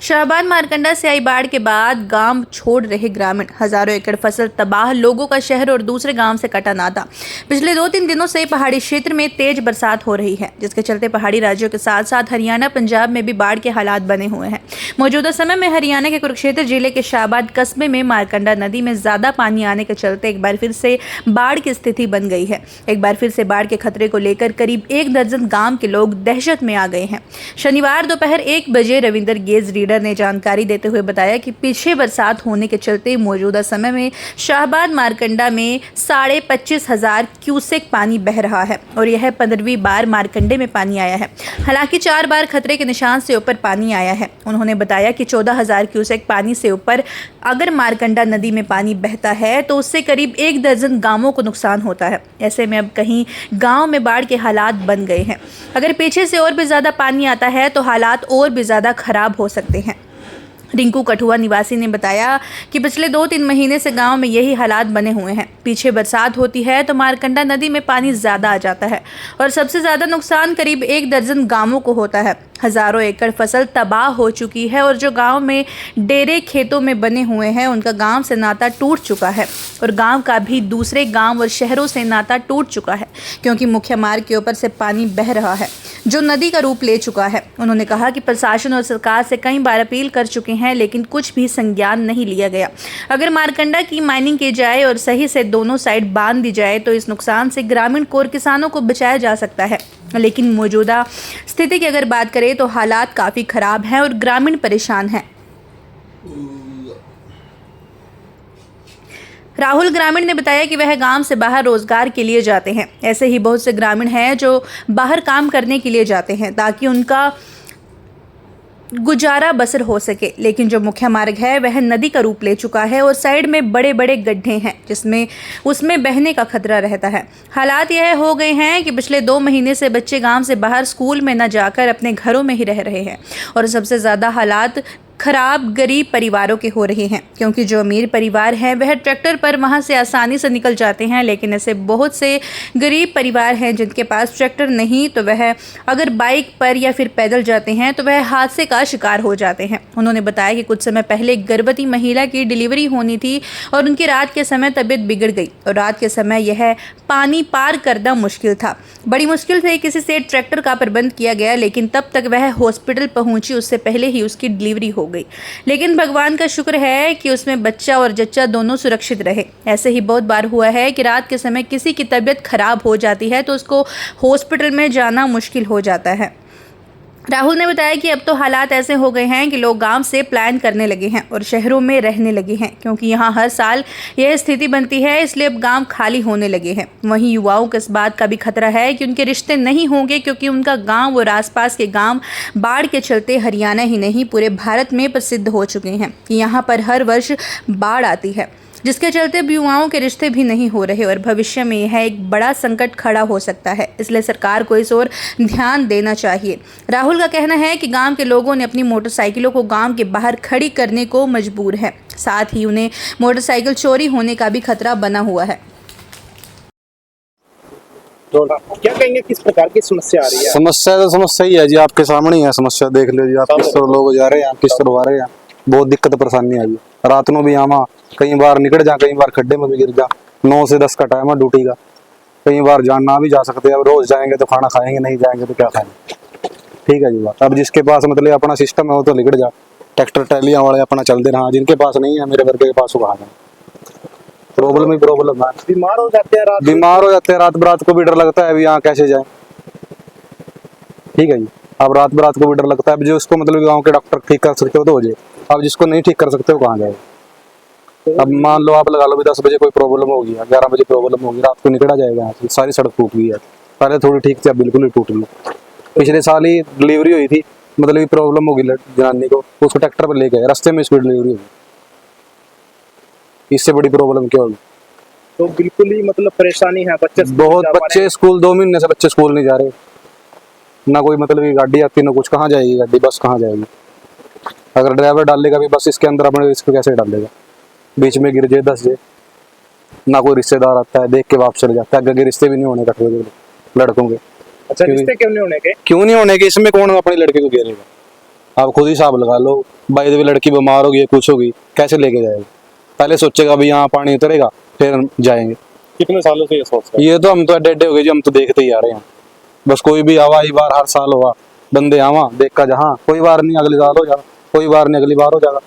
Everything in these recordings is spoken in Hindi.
शाहबाद मारकंडा से आई बाढ़ के बाद गांव छोड़ रहे ग्रामीण, हजारों एकड़ फसल तबाह, लोगों का शहर और दूसरे गांव से कटा नाता। पिछले 2-3 दिनों से पहाड़ी क्षेत्र में तेज बरसात हो रही है, जिसके चलते पहाड़ी राज्यों के साथ साथ हरियाणा, पंजाब में भी बाढ़ के हालात बने हुए हैं। मौजूदा समय में हरियाणा के कुरुक्षेत्र जिले के शाहबाद कस्बे में मारकंडा नदी में ज्यादा पानी आने के चलते एक बार फिर से बाढ़ की स्थिति बन गई है। एक बार फिर से बाढ़ के खतरे को लेकर करीब 1 दर्जन गांव के लोग दहशत में आ गए हैं। शनिवार दोपहर 1 बजे रविंदर गेज रीडर ने जानकारी देते हुए बताया कि पीछे बरसात होने के चलते मौजूदा समय में शाहबाद मारकंडा में 25,500 क्यूसेक पानी बह रहा है और यह 15वीं बार मारकंडे में पानी आया है। हालांकि 4 बार खतरे के निशान से ऊपर पानी आया है। उन्होंने बताया कि 14,000 क्यूसेक पानी से ऊपर अगर मारकंडा नदी में पानी बहता है तो उससे करीब 1 दर्जन गांवों को नुकसान होता है। ऐसे में अब कहीं गांव में बाढ़ के हालात बन गए हैं। अगर पीछे से और भी ज्यादा पानी आता है तो हालात और भी ज्यादा खराब हो सकते हैं। रिंकू कठुआ निवासी ने बताया कि पिछले 2-3 महीने से गांव में यही हालात बने हुए हैं। पीछे बरसात होती है तो मारकंडा नदी में पानी ज़्यादा आ जाता है और सबसे ज़्यादा नुकसान करीब 1 दर्जन गांवों को होता है। हजारों एकड़ फसल तबाह हो चुकी है और जो गांव में डेरे खेतों में बने हुए हैं उनका गांव से नाता टूट चुका है और गांव का भी दूसरे गांव और शहरों से नाता टूट चुका है, क्योंकि मुख्य मार्ग के ऊपर से पानी बह रहा है जो नदी का रूप ले चुका है। उन्होंने कहा कि प्रशासन और सरकार से कई बार अपील कर चुके हैं लेकिन कुछ भी संज्ञान नहीं लिया गया। अगर मारकंडा की माइनिंग की जाए और सही से दोनों साइड बांध दी जाए तो इस नुकसान से ग्रामीण को और किसानों को बचाया जा सकता है। लेकिन मौजूदा स्थिति की अगर बात करें तो हालात काफ़ी खराब हैं और ग्रामीण परेशान हैं। राहुल ग्रामीण ने बताया कि वह गांव से बाहर रोजगार के लिए जाते हैं। ऐसे ही बहुत से ग्रामीण हैं जो बाहर काम करने के लिए जाते हैं ताकि उनका गुजारा बसर हो सके, लेकिन जो मुख्य मार्ग है वह नदी का रूप ले चुका है और साइड में बड़े बड़े गड्ढे हैं जिसमें उसमें बहने का खतरा रहता है। हालात यह हो गए हैं कि पिछले 2 महीने से बच्चे गांव से बाहर स्कूल में न जाकर अपने घरों में ही रह रहे हैं और सबसे ज़्यादा हालात खराब गरीब परिवारों के हो रहे हैं, क्योंकि जो अमीर परिवार हैं वह ट्रैक्टर पर वहां से आसानी से निकल जाते हैं, लेकिन ऐसे बहुत से गरीब परिवार हैं जिनके पास ट्रैक्टर नहीं तो वह अगर बाइक पर या फिर पैदल जाते हैं तो वह हादसे का शिकार हो जाते हैं। उन्होंने बताया कि कुछ समय पहले एक गर्भवती महिला की डिलीवरी होनी थी और उनकी रात के समय तबीयत बिगड़ गई और रात के समय यह पानी पार करना मुश्किल था। बड़ी मुश्किल से किसी से ट्रैक्टर का प्रबंध किया गया, लेकिन तब तक वह हॉस्पिटल पहुंची उससे पहले ही उसकी डिलीवरी हो गई। लेकिन भगवान का शुक्र है कि उसमें बच्चा और जच्चा दोनों सुरक्षित रहे। ऐसे ही बहुत बार हुआ है कि रात के समय किसी की तबीयत खराब हो जाती है तो उसको हॉस्पिटल में जाना मुश्किल हो जाता है। राहुल ने बताया कि अब तो हालात ऐसे हो गए हैं कि लोग गांव से प्लान करने लगे हैं और शहरों में रहने लगे हैं, क्योंकि यहां हर साल यह स्थिति बनती है, इसलिए अब गांव खाली होने लगे हैं। वहीं युवाओं को इस बात का भी खतरा है कि उनके रिश्ते नहीं होंगे, क्योंकि उनका गांव और आसपास के गांव बाढ़ के चलते हरियाणा ही नहीं पूरे भारत में प्रसिद्ध हो चुके हैं कि यहाँ पर हर वर्ष बाढ़ आती है, जिसके चलते युवाओं के रिश्ते भी नहीं हो रहे और भविष्य में यह एक बड़ा संकट खड़ा हो सकता है। इसलिए सरकार को इस ओर ध्यान देना चाहिए। राहुल का कहना है कि गांव के लोगों ने अपनी मोटरसाइकिलों को गांव के बाहर खड़ी करने को मजबूर है, साथ ही उन्हें मोटरसाइकिल चोरी होने का भी खतरा बना हुआ है। तो क्या कहेंगे, किस प्रकार की समस्या आ रही है? समस्या तो समस्या ही है जी, आपके सामने ही है समस्या, देख लीजिए आप। किस तरह लोग जा रहे हैं, किस तरह आ रहे हैं, बहुत दिक्कत परेशानी आई है। रात में भी आमा कई बार निकल जा, कई बार खड्डे में भी गिर जा। 9 से 10 का टाइम है ड्यूटी का, कई बार जाना भी जा सकते हैं। अब रोज जाएंगे तो खाना खाएंगे, नहीं जाएंगे तो क्या खाएंगे। ठीक है जी बात। अब जिसके पास मतलब अपना सिस्टम है वो तो निकल जा, ट्रैक्टर ट्रैलियां वाले अपना चलते रहा। जिनके पास नहीं है, मेरे वर्ग के पास वो कहाँ जाए। प्रॉब्लम ही प्रॉब्लम है। बीमार हो जाते हैं, बीमार हो जाते हैं। रात बरात को भी डर लगता है अभी यहाँ कैसे जाए। ठीक है जी। अब रात बरात को भी डर लगता है। अब जो उसको मतलब गाँव के डॉक्टर ठीक कर सकते हो तो हो जाए, अब जिसको नहीं ठीक कर सकते हो कहाँ जाए। अब मान लो आप लगा लो भी 10 बजे कोई प्रॉब्लम होगी, 11 बजे प्रॉब्लम होगी, रात को निकला जाएगा यहाँ से। सारी सड़क टूट गई है, पहले थोड़ी ठीक थी, अब बिल्कुल ही टूट गई। पिछले साल ही डिलीवरी हुई थी, मतलब प्रॉब्लम होगी जनानी को, उसको ट्रैक्टर पर लेके रास्ते में इसकी डिलीवरी होगी। इससे बड़ी प्रॉब्लम क्या होगी। तो बिल्कुल ही मतलब परेशानी है। बच्चे बहुत बच्चे स्कूल 2 महीने से बच्चे स्कूल नहीं जा रहे, ना कोई मतलब गाड़ी आती ना कुछ। कहाँ जाएगी गाड़ी, बस कहाँ जाएगी। अगर ड्राइवर डालेगा भी बस इसके अंदर, अपने रिस्क कैसे डालेगा। बीच में गिर जाए, 10 जाए, ना कोई रिश्तेदार आता है, देख के वापस चले जाता है। आगे रिश्ते भी नहीं होने का लड़कों के। अच्छा, रिश्ते क्यों नहीं होने के? क्यों नहीं होने के, इसमें कौन अपनी लड़के को घेरेगा। आप खुद ही हिसाब लगा लो। बाई द वे लड़की बीमार होगी, कुछ होगी, कैसे लेके जाएगा? पहले सोचेगा भी यहाँ पानी उतरेगा फिर हम जाएंगे। कितने सालों से ये समस्या है? ये तो हम तो एडे हो गए जी, हम तो देखते ही आ रहे हैं। बस कोई भी आवा, ये बार हर साल हुआ, बंदे आवा देखा जहाँ, कोई बार नहीं अगली साल हो जाएगा, कोई बार नहीं अगली बार हो जाएगा।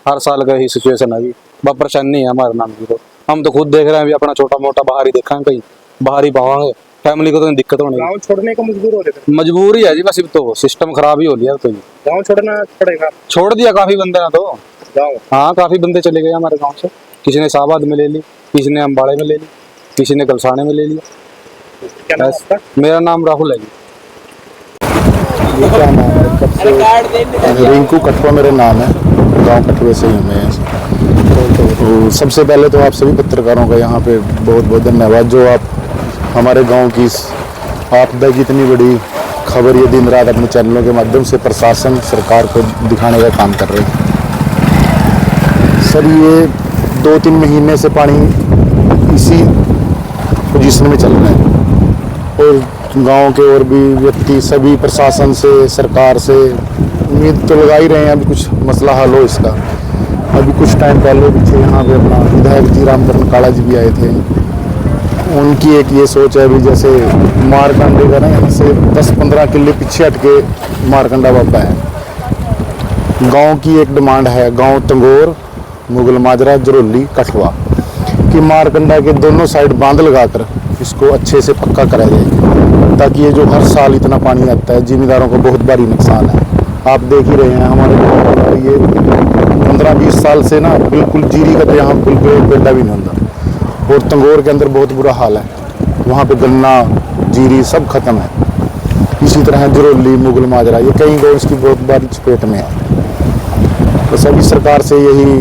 हर साल का ही सिचुएशन है जी। बहुत परेशानी है हमारे नाम की। तो हम तो खुद देख रहे हैं भी, अपना छोटा मोटा बाहर ही देखा कहीं बाहर ही पावांगे, फैमिली को तो दिक्कत होने गाँव छोड़ने का मजबूर हो रहे थे? मजबूरी है जी, बस अब तो सिस्टम खराब ही हो लिया। तो जी गाँव छोड़ना पड़ेगा। छोड़ दिया काफी बंदे ने तो। गाँव हाँ काफी बंदे चले गए हमारे गांव से। किसी ने शाहबाद में ले ली, किसी ने अम्बाड़े में ले ली, किसी ने कलसाने में ले लिया। क्या नाम आपका? मेरा नाम राहुल है जी। ये क्या नाम है? कब से? रिंकू कठुआ मेरा नाम है, गांव कठुए से ही हूँ मैं। तो सबसे पहले तो आप सभी पत्रकारों का यहाँ पे बहुत बहुत धन्यवाद, जो आप हमारे गांव की इस आपदा की इतनी बड़ी खबर ये दिन रात अपने चैनलों के माध्यम से प्रशासन सरकार को दिखाने का काम कर रहे हैं। सर ये 2-3 महीने से पानी इसी पोजीशन में चल रहा है और गांव के और भी व्यक्ति सभी प्रशासन से सरकार से उम्मीद तो लगा ही रहे हैं अभी कुछ मसला हल हो इसका। अभी कुछ टाइम पहले भी थे यहाँ पे अपना विधायक जी रामकरण काला जी भी आए थे। उनकी एक ये सोच है भी जैसे मारकंडे का ना, यहाँ से 10-15 किले पीछे हटके मारकंडा बाबा है। गांव की एक डिमांड है, गांव तंगोर, मुगल माजरा, जरोली, कठुआ कि मारकंडा के दोनों साइड बांध लगाकर इसको अच्छे से पक्का करा जाए, ताकि ये जो हर साल इतना पानी आता है जिम्मेदारों को बहुत भारी नुकसान है। आप देख ही रहे हैं हमारे गाँव में ये 15-20 साल से ना बिल्कुल जीरी का तो यहाँ बिल्कुल एक पेड़ा भी नहीं होता। और तंगोर के अंदर बहुत बुरा हाल है, वहाँ पे गन्ना जीरी सब खत्म है। इसी तरह जरोली, मुगल माजरा, ये कई गाँव इसकी बहुत बड़ी चपेट में है। तो सभी सरकार से यही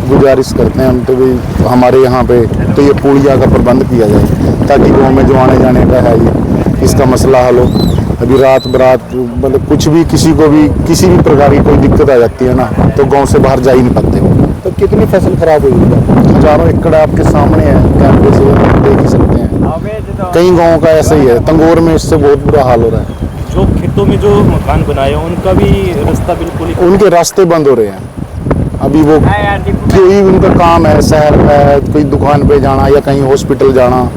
गुजारिश करते हैं हम तो भी हमारे यहाँ पे तो ये पुलिया का प्रबंध किया जाए, ताकि गाँव में जो आने जाने का है ये इसका मसला हल हो। अभी रात बरात मतलब कुछ भी किसी को भी किसी भी प्रकार की कोई दिक्कत आ जाती है ना, तो गांव से बाहर जा ही नहीं पाते। तो कितनी फसल खराब हुई है? हजारों एकड़ आपके सामने है, कैमरे से देख ही सकते हैं। कई गाँव का ऐसा ही है, तंगोर में इससे बहुत बुरा हाल हो रहा है। जो खेतों में जो मकान बनाए हैं उनका भी रास्ता बिल्कुल उनके रास्ते बंद हो रहे हैं। अभी वो कोई उनका काम है, शहर है, कोई दुकान पे जाना या कहीं हॉस्पिटल जाना,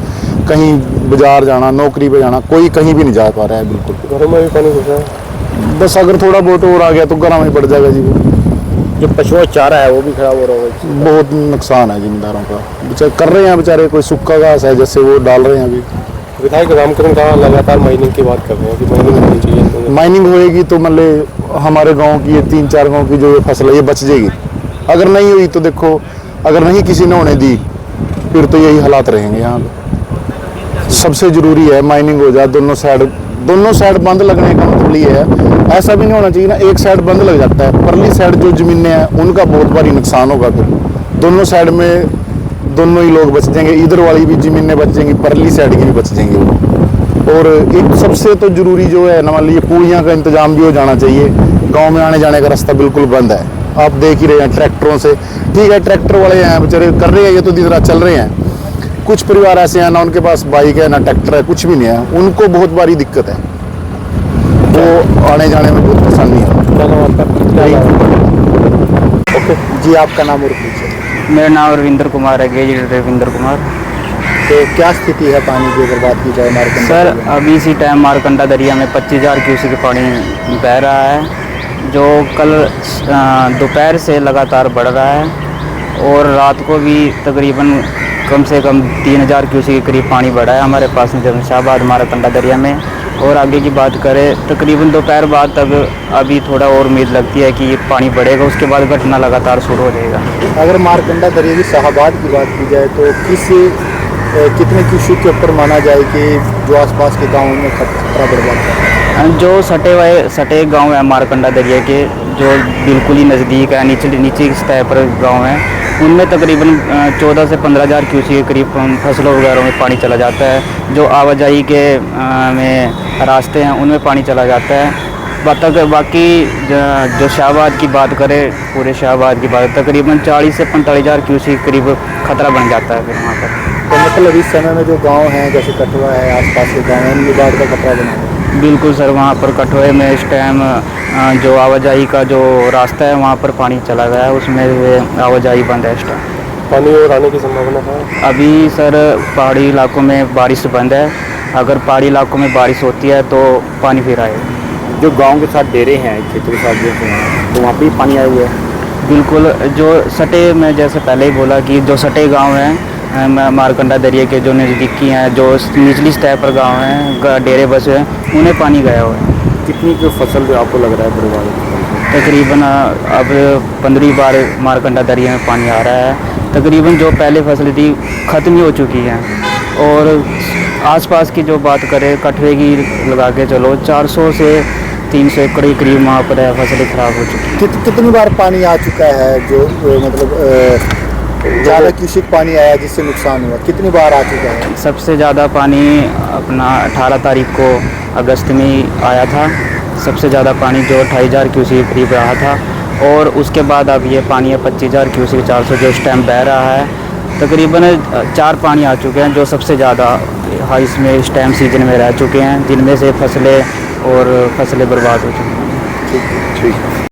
कहीं बाजार जाना, नौकरी पे जाना, कोई कहीं भी नहीं जा पा रहा है। बिल्कुल घरों में भी पानी घुसा है। बस अगर थोड़ा बहुत और आ गया तो घरों में पड़ जाएगा जी। वो जो पशुओं चारा है वो भी खराब हो रहा होगा। बहुत नुकसान है जिम्मेदारों का। बेचारे कर रहे हैं बेचारे, कोई सूखा घास है जैसे वो डाल रहे हैं अभी। विधायक रामकरण का लगातार माइनिंग की बात कर रहे हैं कि माइनिंग होनी चाहिए। माइनिंग होएगी तो मतलब हमारे गांव की ये 3-4 गांव की जो ये फसल है ये बच जाएगी। अगर नहीं हुई तो देखो, अगर नहीं किसी ने होने दी फिर तो यही हालात रहेंगे यहाँ पे। सबसे जरूरी है माइनिंग हो जाए, दोनों साइड बंद लगने का मतलब ये है, ऐसा भी नहीं होना चाहिए ना एक साइड बंद लग जाता है, परली साइड जो जमीनें हैं उनका बहुत भारी नुकसान होगा। फिर दोनों साइड में दोनों ही लोग बच जाएंगे, इधर वाली भी जमीनें बच जाएंगी, परली साइड की भी बच जाएंगी वो। और एक सबसे तो जरूरी जो है ना, मान लीजिए पुलियाँ का इंतजाम भी हो जाना चाहिए। गाँव में आने जाने का रास्ता बिल्कुल बंद है, आप देख ही रहे हैं ट्रैक्टरों से। ठीक है ट्रैक्टर वाले हैं बेचारे कर रहे हैं, ये तो दिन रात चल रहे हैं। कुछ परिवार ऐसे हैं ना उनके पास बाइक है ना ट्रैक्टर है, कुछ भी नहीं है, उनको बहुत बड़ी दिक्कत है, वो आने जाने में बहुत परेशानी है। ओके जी, आपका नाम और पूछिए। मेरा नाम रविंद्र कुमार है, गेज रविंद्र कुमार। तो क्या स्थिति है पानी की अगर बात की जाए मारकंडा? सर अभी इसी टाइम मारकंडा दरिया में 25,000 क्यूसेक पानी बह रहा है, जो कल दोपहर से लगातार बढ़ रहा है और रात को भी तकरीबन कम से कम 3,000 क्यूसेक के करीब पानी बढ़ा है हमारे पास में जमशाबाद मारकंडा दरिया में। और आगे की बात करें तकरीबन दोपहर बाद तक अभी थोड़ा और उम्मीद लगती है कि पानी बढ़ेगा, उसके बाद घटना लगातार शुरू हो जाएगा। अगर मारकंडा दरिया की शाहबाद की बात की जाए तो कितने क्यूसेक के ऊपर माना जाए कि जो आसपास के गाँव में खतरा बढ़ जाता है? जो सटे गांव है मारकंडा दरिया के, जो बिल्कुल ही नज़दीक है, नीचे सतह पर गांव है, उनमें तकरीबन 14 से 15,000 क्यूसेक के करीब फसलों वगैरह में पानी चला जाता है। जो आवाजाही के में रास्ते हैं उनमें पानी चला जाता है। बाकी जो शाहबाद की बात करें, पूरे शाहबाद की बात तकरीबन 40 से 45,000 क्यूसेक के करीब खतरा बन जाता है फिर वहाँ पर। तो मतलब इस समय में जो गाँव हैं जैसे कठुआ है, आसपास के गाँव हैं, उनमें बाढ़ का खतरा बना है। बिल्कुल सर, वहाँ पर कठुए में इस टाइम जो आवाजाही का जो रास्ता है वहाँ पर पानी चला गया है, उसमें आवाजाही बंद है इस टाइम। पानी और आने की संभावना है? अभी सर पहाड़ी इलाकों में बारिश बंद है, अगर पहाड़ी इलाकों में बारिश होती है तो पानी फिर आएगा। जो गांव के साथ डेरे हैं, खेतों के साथ जैसे हैं, तो वहाँ पे भी पानी आया हुआ है? बिल्कुल, जो सटे में जैसे पहले ही बोला कि जो सटे गांव हैं मारकंडा दरिया के जो नज़दीकी हैं, जो निचली सतह पर गांव हैं, डेरे बसे हैं, उन्हें पानी गया हुआ है। कितनी जो फसल आपको लग रहा है बर्बाद? तकरीबन अब 15 बार मारकंडा दरिया में पानी आ रहा है। तकरीबन जो पहले फसल थी ख़त्म ही हो चुकी हैं, और आसपास की जो बात करें कठुए की लगा के चलो 400 से 300 एकड़ के करीब वहाँ पर फसलें ख़राब हो चुकी हैं। कितनी बार पानी आ चुका है जो मतलब ज़्यादा क्यूसिक पानी आया जिससे नुकसान हुआ? कितनी बार आ चुका है? सबसे ज़्यादा पानी अपना 18 तारीख को अगस्त में आया था, सबसे ज़्यादा पानी जो 28,000 क्यूसेक के करीब रहा था, और उसके बाद अब ये पानी है 25,000 क्यूसेक 400 जो इस टाइम बह रहा है। तकरीबन 4 पानी आ चुके हैं जो सबसे ज़्यादा हाइस में इस टाइम सीजन में रह चुके हैं, जिनमें से फसलें बर्बाद हो चुकी हैं। ठीक है।